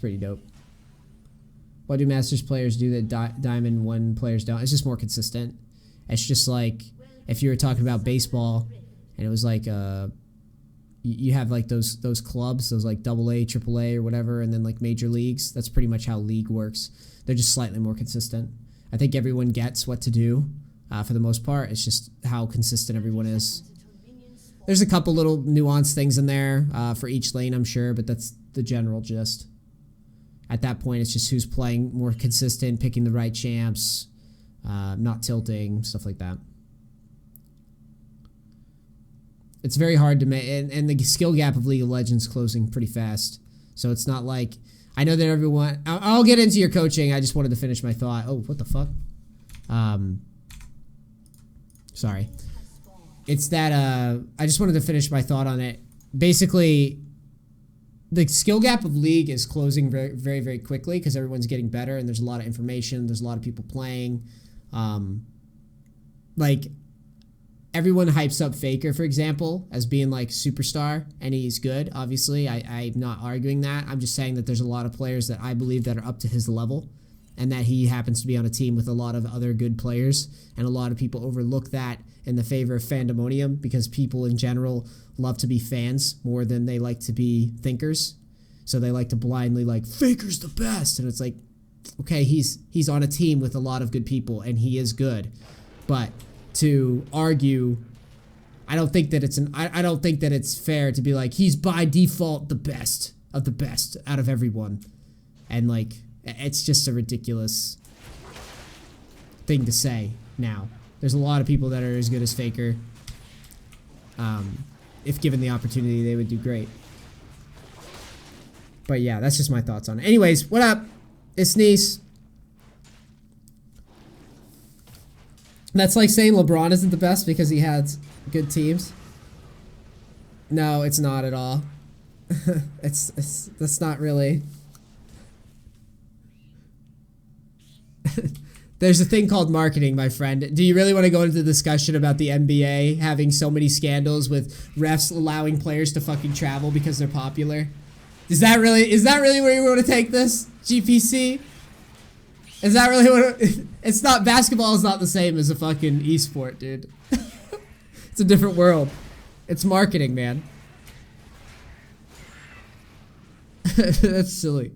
pretty dope. What do Masters players do that Diamond 1 players don't? It's just more consistent. It's just like if you were talking about baseball and it was like you have like those clubs, those like AA, AAA or whatever, and then like major leagues. That's pretty much how league works. They're just slightly more consistent. I think everyone gets what to do for the most part. It's just how consistent everyone is. There's a couple little nuanced things in there for each lane, I'm sure, but that's the general gist. At that point, it's just who's playing more consistent, picking the right champs, not tilting, stuff like that. It's very hard to make, and the skill gap of League of Legends closing pretty fast. So it's not like, I know that everyone, I'll get into your coaching. I just wanted to finish my thought. Oh, what the fuck? Sorry. It's that, I just wanted to finish my thought on it. Basically, the skill gap of League is closing very, very, very quickly because everyone's getting better and there's a lot of information. There's a lot of people playing. Like, everyone hypes up Faker, for example, as being like superstar, and he's good. Obviously, I'm not arguing that. I'm just saying that there's a lot of players that I believe that are up to his level, and that he happens to be on a team with a lot of other good players, and a lot of people overlook that in the favor of fandomonium because people in general love to be fans more than they like to be thinkers. So they like to blindly like, Faker's the best, and it's like, okay, he's on a team with a lot of good people, and he is good, but to argue, I don't think that I don't think that it's fair to be like, he's by default the best of the best out of everyone. And like, it's just a ridiculous thing to say now. There's a lot of people that are as good as Faker. If given the opportunity, they would do great. But yeah, that's just my thoughts on it. Anyways, what up? It's Neace. That's like saying LeBron isn't the best because he had good teams. No, it's not at all. That's not really. There's a thing called marketing, my friend. Do you really want to go into the discussion about the NBA having so many scandals with refs allowing players to fucking travel because they're popular? Is that really where you want to take this, GPC? Is that really what it's not? Basketball is not the same as a fucking esport, dude. It's a different world. It's marketing, man. That's silly.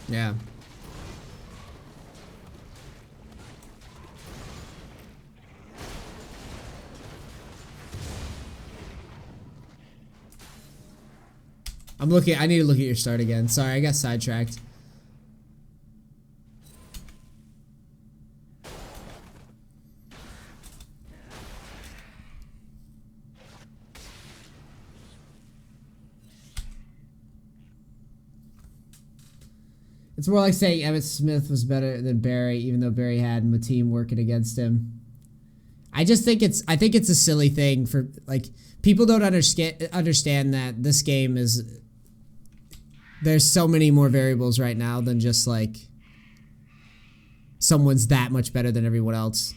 Yeah. I need to look at your start again. Sorry, I got sidetracked. It's more like saying Emmitt Smith was better than Barry, even though Barry had a team working against him. I think it's a silly thing for, like, people don't understand that this game is, there's so many more variables right now than just like someone's that much better than everyone else.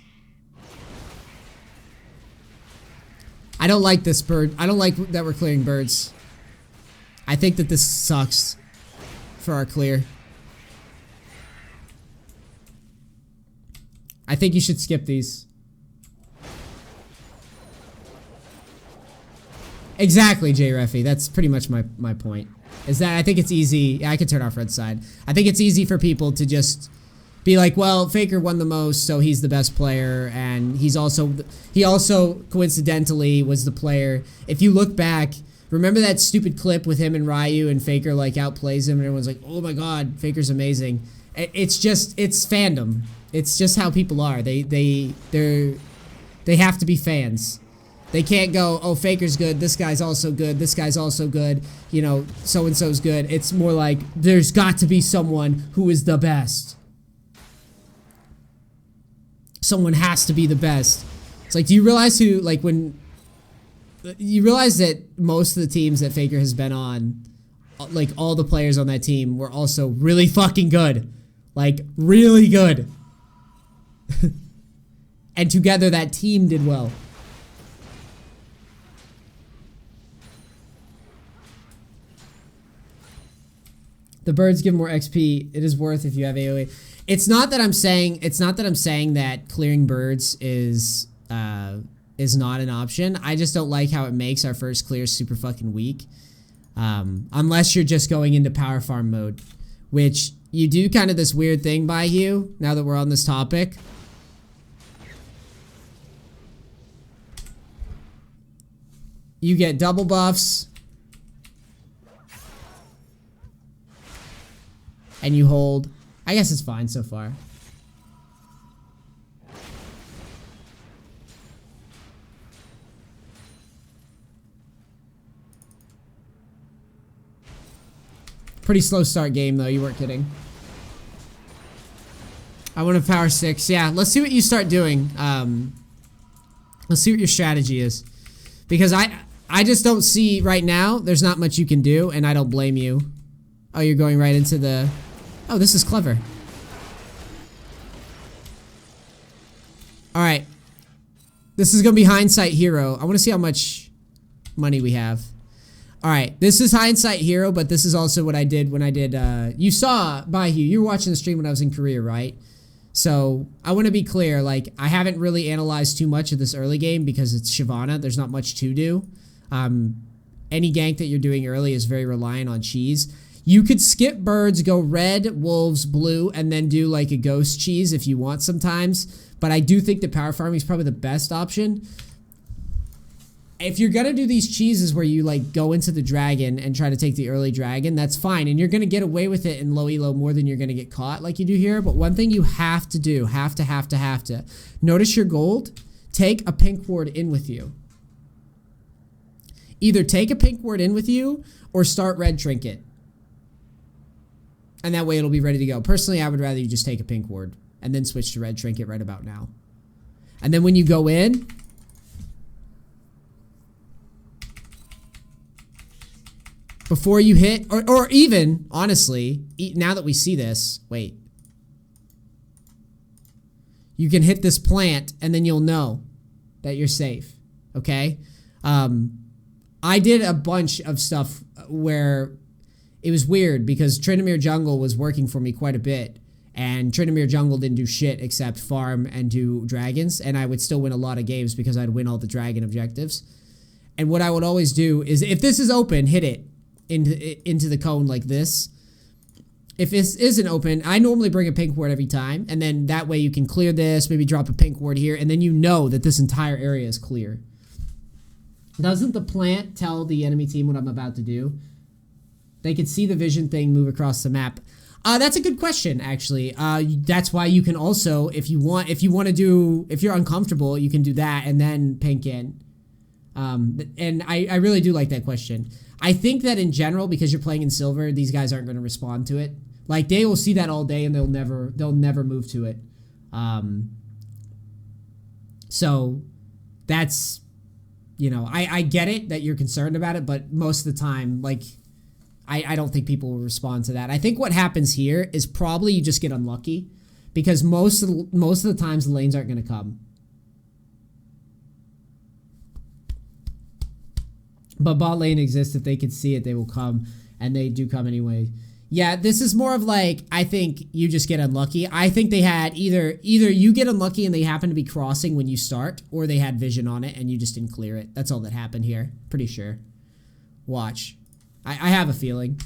I don't like this bird. I don't like that we're clearing birds. I think that this sucks for our clear. I think you should skip these. Exactly, J Reffy. That's pretty much my point. Is that I think it's easy. Yeah, I could turn off red side. I think it's easy for people to just be like, well, Faker won the most, so he's the best player, and he also coincidentally was the player. If you look back, remember that stupid clip with him and Ryu and Faker like outplays him, and everyone's like, oh my god, Faker's amazing. It's fandom. It's just how people are. They have to be fans. They can't go, oh, Faker's good, this guy's also good, this guy's also good, you know, so-and-so's good. It's more like, there's got to be someone who is the best. Someone has to be the best. It's like, do you realize you realize that most of the teams that Faker has been on like all the players on that team were also really fucking good. Like, really good. And together that team did well. The birds give more XP. It is worth if you have AoE. It's not that I'm saying that clearing birds is not an option. I just don't like how it makes our first clear super fucking weak. Unless you're just going into power farm mode, which you do kind of this weird thing by you, now that we're on this topic. You get double buffs. And you hold. I guess it's fine so far. Pretty slow start game though, you weren't kidding. I want a power 6. Yeah, let's see what you start doing. Let's see what your strategy is. Because I just don't see right now, there's not much you can do, and I don't blame you. Oh, you're going right into the... Oh, this is clever. Alright. This is going to be hindsight hero. I want to see how much money we have. Alright, this is hindsight hero, but this is also what I did when I did... you saw, Baihyu, you were watching the stream when I was in Korea, right? So, I want to be clear, like, I haven't really analyzed too much of this early game because it's Shyvana. There's not much to do. Any gank that you're doing early is very reliant on cheese. You could skip birds, go red, wolves, blue, and then do like a ghost cheese if you want sometimes. But I do think that power farming is probably the best option. If you're gonna do these cheeses where you like go into the dragon and try to take the early dragon, that's fine. And you're gonna get away with it in low elo more than you're gonna get caught like you do here. But one thing you have to do, have to, notice your gold, take a pink ward in with you. Either take a pink ward in with you or start red trinket. And that way it'll be ready to go. Personally, I would rather you just take a pink ward and then switch to red trinket right about now. And then when you go in, before you hit, or even, honestly, now that we see this, wait. You can hit this plant and then you'll know that you're safe, okay? I did a bunch of stuff where it was weird because Tryndamere Jungle was working for me quite a bit, and Tryndamere Jungle didn't do shit except farm and do dragons, and I would still win a lot of games because I'd win all the dragon objectives. And what I would always do is, if this is open, hit it into the cone like this. If this isn't open, I normally bring a pink ward every time, and then that way you can clear this, maybe drop a pink ward here, and then you know that this entire area is clear. Doesn't the plant tell the enemy team what I'm about to do? They could see the vision thing move across the map. That's a good question, actually. That's why you can also, if you're uncomfortable, you can do that and then pink in. And I really do like that question. I think that in general, because you're playing in silver, these guys aren't going to respond to it. Like, they will see that all day and they'll never move to it. So that's, you know, I get it that you're concerned about it, but most of the time, like, I don't think people will respond to that. I think what happens here is probably you just get unlucky because most of the times the lanes aren't going to come. But bot lane exists. If they could see it, they will come, and they do come anyway. Yeah, this is more of like, I think you just get unlucky. I think they had either you get unlucky and they happen to be crossing when you start, or they had vision on it and you just didn't clear it. That's all that happened here. Pretty sure. Watch. I have a feeling.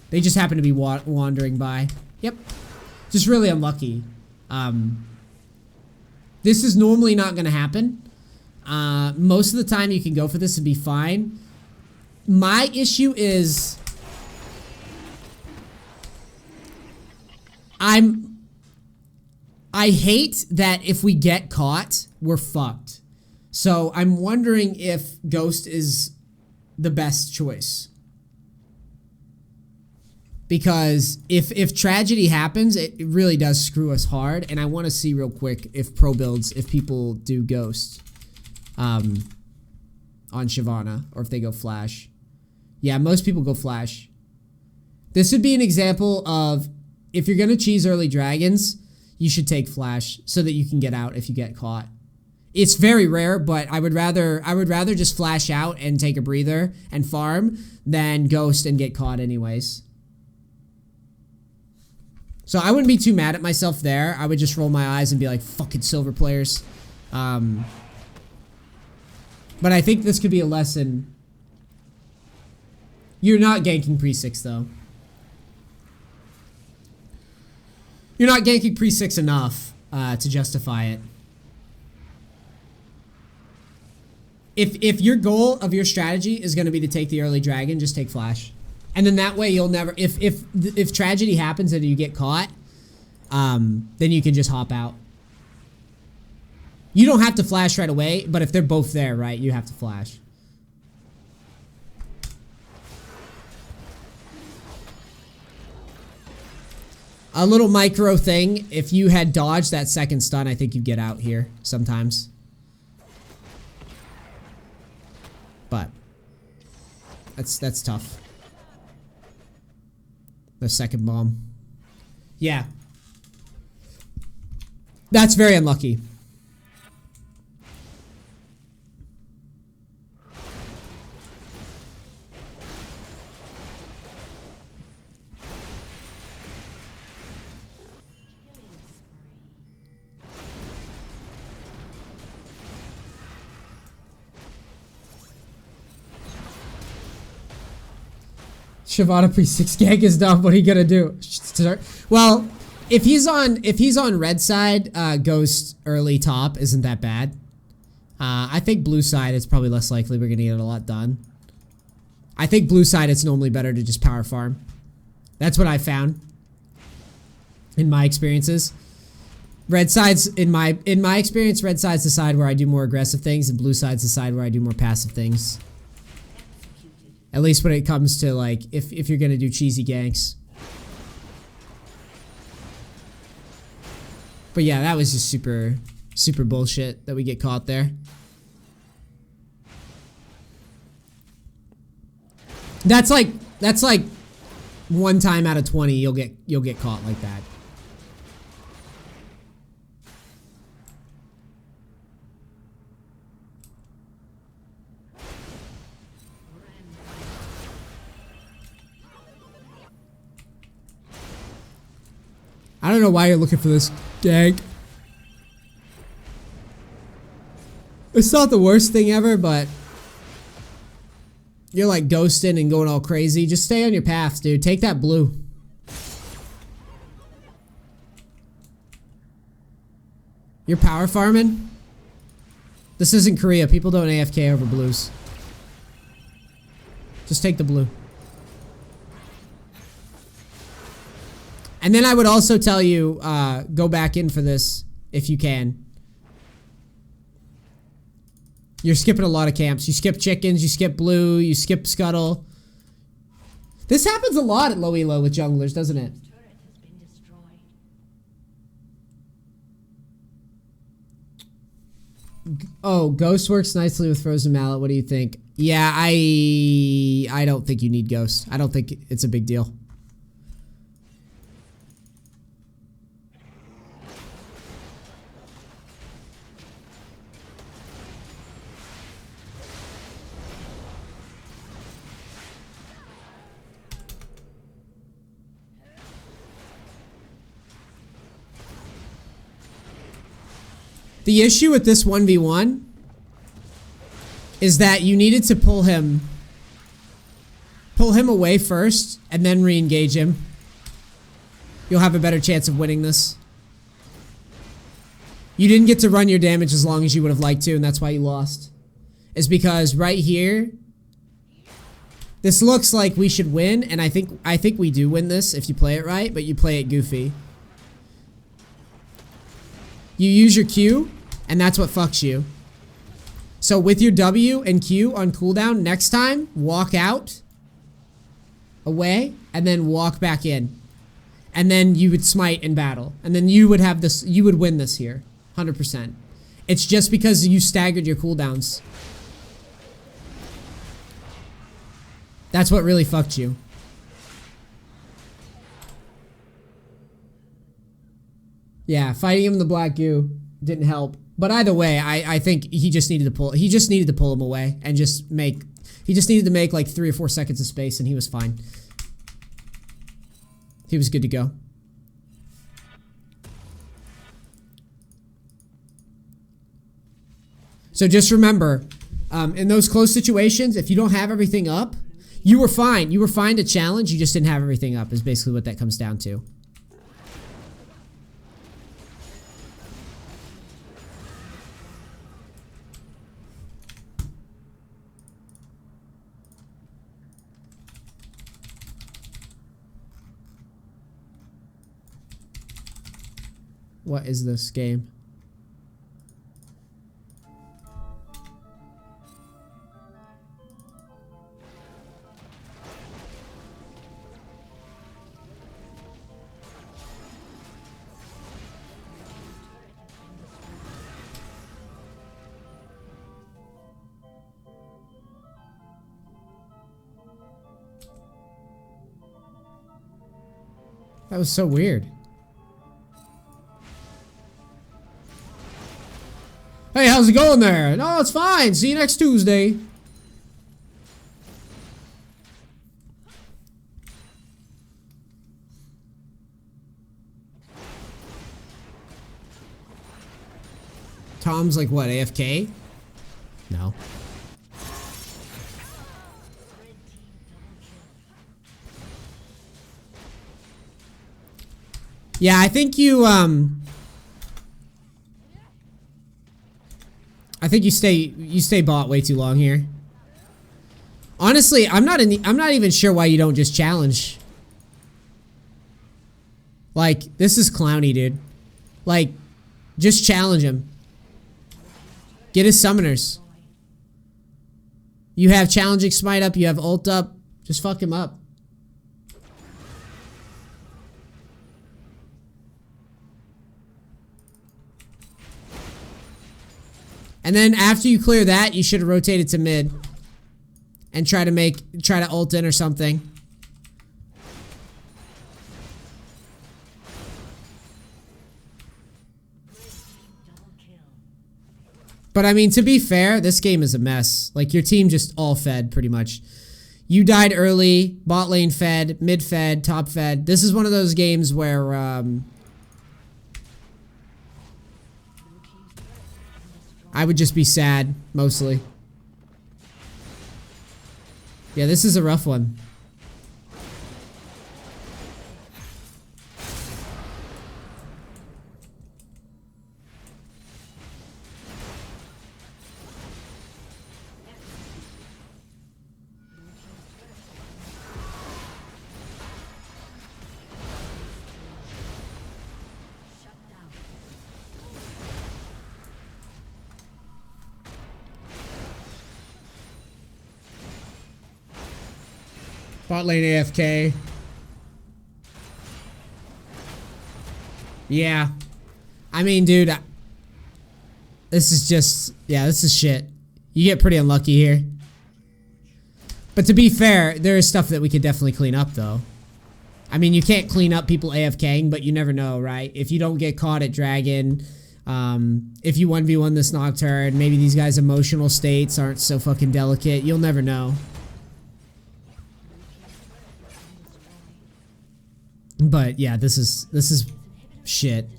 They just happen to be wandering by. Yep. Just really unlucky. This is normally not going to happen. Most of the time you can go for this and be fine. My issue is I hate that if we get caught, we're fucked. So I'm wondering if Ghost is the best choice. Because if tragedy happens, it really does screw us hard. And I want to see real quick if pro builds, if people do Ghost on Shyvana, or if they go Flash. Yeah, most people go Flash. This would be an example of if you're going to cheese early dragons, you should take flash so that you can get out if you get caught. It's very rare, but I would rather just flash out and take a breather and farm than ghost and get caught anyways. So I wouldn't be too mad at myself there. I would just roll my eyes and be like, fucking silver players. But I think this could be a lesson. You're not ganking pre-6 though. You're not ganking pre-6 enough to justify it. If your goal of your strategy is going to be to take the early dragon, just take flash. And then that way you'll never, if tragedy happens and you get caught, then you can just hop out. You don't have to flash right away, but if they're both there, right, you have to flash. A little micro thing, if you had dodged that second stun, I think you'd get out here sometimes. But that's tough. The second bomb. Yeah. That's very unlucky. Shyvana pre-6 gank is dumb. What are you gonna do? Well, if he's on red side, ghost early top isn't that bad. I think blue side it's probably less likely we're gonna get a lot done. I think blue side it's normally better to just power farm. That's what I found in my experiences. Red side's in my experience, red side's the side where I do more aggressive things, and blue side's the side where I do more passive things. At least when it comes to, like, if you're gonna do cheesy ganks. But yeah, that was just super bullshit that we get caught there. That's like 1 time out of 20 you'll get caught like that. I don't know why you're looking for this gank. It's not the worst thing ever, but you're like ghosting and going all crazy. Just stay on your path, dude. Take that blue. You're power farming? This isn't Korea. People don't AFK over blues. Just take the blue. And then I would also tell you, go back in for this if you can. You're skipping a lot of camps. You skip chickens, you skip blue, you skip scuttle. This happens a lot at low elo with junglers, doesn't it? Oh, Ghost works nicely with Frozen Mallet. What do you think? Yeah, I don't think you need Ghost. I don't think it's a big deal. The issue with this 1v1 is that you needed to pull him away first and then re-engage him. You'll have a better chance of winning this. You didn't get to run your damage as long as you would have liked to, and that's why you lost. Is because right here, this looks like we should win, and I think we do win this if you play it right, but you play it goofy. You use your Q, and that's what fucks you. So with your W and Q on cooldown, next time, walk out, away, and then walk back in. And then you would smite in battle. And then you would have this, you would win this here, 100%. It's just because you staggered your cooldowns. That's what really fucked you. Yeah, fighting him in the black goo didn't help. But either way, I think he just needed to pull him away and just make, he just needed to make like 3 or 4 seconds of space and he was fine. He was good to go. So just remember, in those close situations, if you don't have everything up, you were fine. You were fine to challenge, you just didn't have everything up is basically what that comes down to. What is this game? That was so weird. Hey, how's it going there? No, it's fine. See you next Tuesday. Tom's like, what, AFK? No. Yeah, I think you, I think you stay bot way too long here. Honestly, I'm not even sure why you don't just challenge. Like, this is clowny, dude. Like, just challenge him. Get his summoners. You have challenging smite up, you have ult up. Just fuck him up. And then after you clear that, you should have rotated to mid. And try to ult in or something. But I mean, to be fair, this game is a mess. Like, your team just all fed, pretty much. You died early, bot lane fed, mid fed, top fed. This is one of those games where, I would just be sad, mostly. Yeah, this is a rough one. Bot lane AFK. Yeah. I mean, dude. This is just... Yeah, this is shit. You get pretty unlucky here. But to be fair, there is stuff that we could definitely clean up, though. I mean, you can't clean up people AFKing, but you never know, right? If you don't get caught at Dragon... if you 1v1 this Nocturne, maybe these guys' emotional states aren't so fucking delicate. You'll never know. But yeah, this is shit.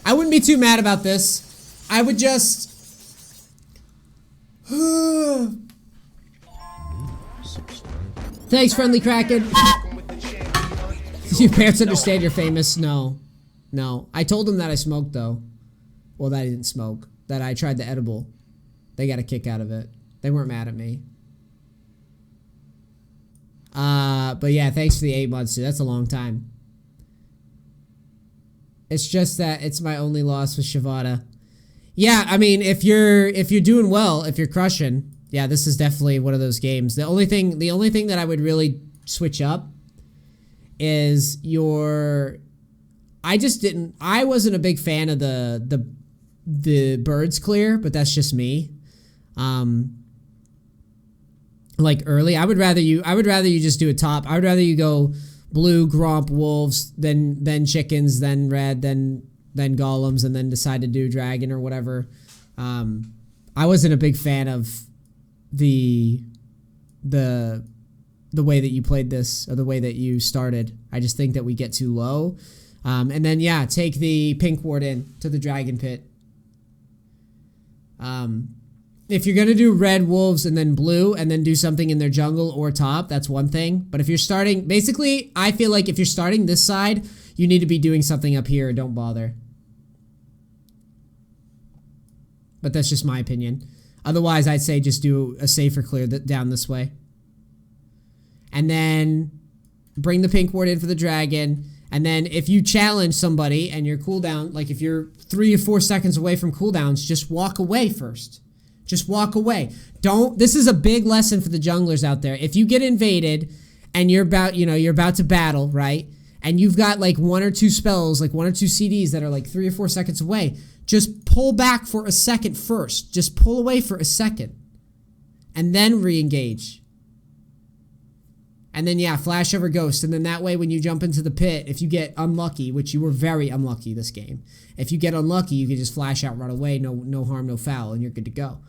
I wouldn't be too mad about this. I would just... Thanks, Friendly Kraken. Do your parents understand you're famous? No. No. I told them that I smoked, though. Well, that I didn't smoke. That I tried the edible. They got a kick out of it. They weren't mad at me. But yeah, thanks for the 8 months, dude. That's a long time. It's just that it's my only loss with Shyvana. Yeah, I mean, if you're doing well, if you're crushing, yeah, this is definitely one of those games. The only thing that I would really switch up is your I just didn't. I wasn't a big fan of the birds clear, but that's just me. Like early, I would rather you just do a top. I would rather you go blue, gromp, wolves, then chickens, then red, then golems, and then decide to do dragon or whatever. I wasn't a big fan of the way that you played this, or the way that you started. I just think that we get too low. And then, yeah, take the pink ward in to the dragon pit. If you're going to do red, wolves, and then blue, and then do something in their jungle or top, that's one thing. But if you're starting, basically, I feel like if you're starting this side, you need to be doing something up here. Don't bother. But that's just my opinion. Otherwise, I'd say just do a safer clear down this way. And then bring the pink ward in for the dragon. And then if you challenge somebody and your cooldown, like if you're 3 or 4 seconds away from cooldowns, just walk away first. Just walk away. This is a big lesson for the junglers out there. If you get invaded and you're about to battle, right? And you've got like 1 or 2 spells, like 1 or 2 CDs that are like 3 or 4 seconds away, just pull back for a second first. Just pull away for a second. And then re-engage. And then, yeah, flash over ghost. And then that way when you jump into the pit, if you get unlucky, which you were very unlucky this game, if you get unlucky, you can just flash out right away. No harm, no foul, and you're good to go.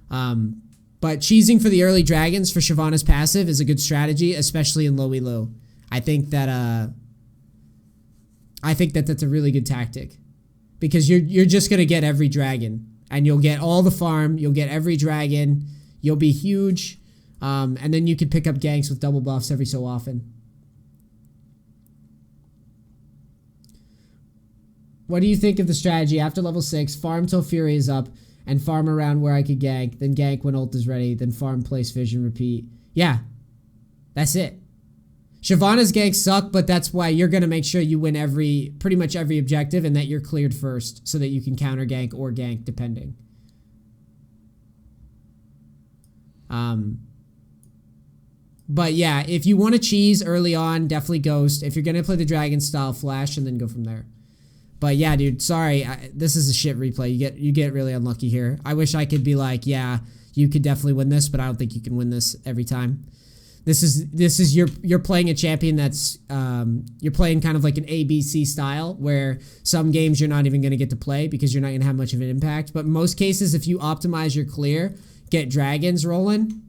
But cheesing for the early dragons for Shyvana's passive is a good strategy, especially in low elo. I think that that's a really good tactic, because you're just gonna get every dragon, and you'll get all the farm. You'll get every dragon. You'll be huge, and then you can pick up ganks with double buffs every so often. What do you think of the strategy after level 6? Farm till Fury is up, and farm around where I could gank, then gank when ult is ready, then farm, place vision, repeat. Yeah, that's it. Shyvana's ganks suck, but that's why you're going to make sure you win pretty much every objective, and that you're cleared first so that you can counter gank or gank depending. But yeah, if you want to cheese early on, definitely ghost. If you're going to play the dragon style, flash, and then go from there. But yeah, dude, sorry. This is a shit replay. You get really unlucky here. I wish I could be like, yeah, you could definitely win this, but I don't think you can win this every time. This is you're playing a champion that's you're playing kind of like an ABC style, where some games you're not even going to get to play because you're not going to have much of an impact. But in most cases, if you optimize your clear, get dragons rolling,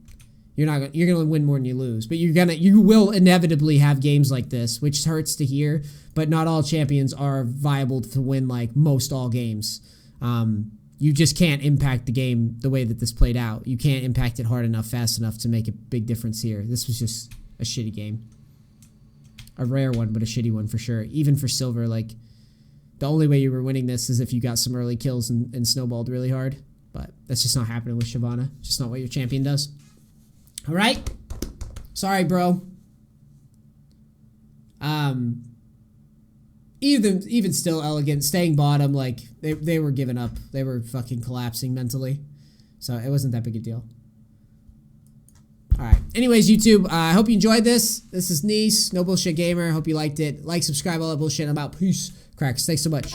you're going to win more than you lose. But you will inevitably have games like this, which hurts to hear, but not all champions are viable to win like most all games. You just can't impact the game the way that this played out. You can't impact it hard enough, fast enough to make a big difference here. This was just a shitty game. A rare one, but a shitty one for sure. Even for silver, like, the only way you were winning this is if you got some early kills and snowballed really hard. But that's just not happening with Shyvana. It's just not what your champion does. All right? Sorry, bro. Even still, Elegant staying bottom, like they were giving up. They were fucking collapsing mentally. So it wasn't that big a deal. All right. Anyways, YouTube, I hope you enjoyed this. This is Neace, No Bullshit Gamer. Hope you liked it. Like, subscribe, all that bullshit. I'm out. Peace. Cracks. Thanks so much.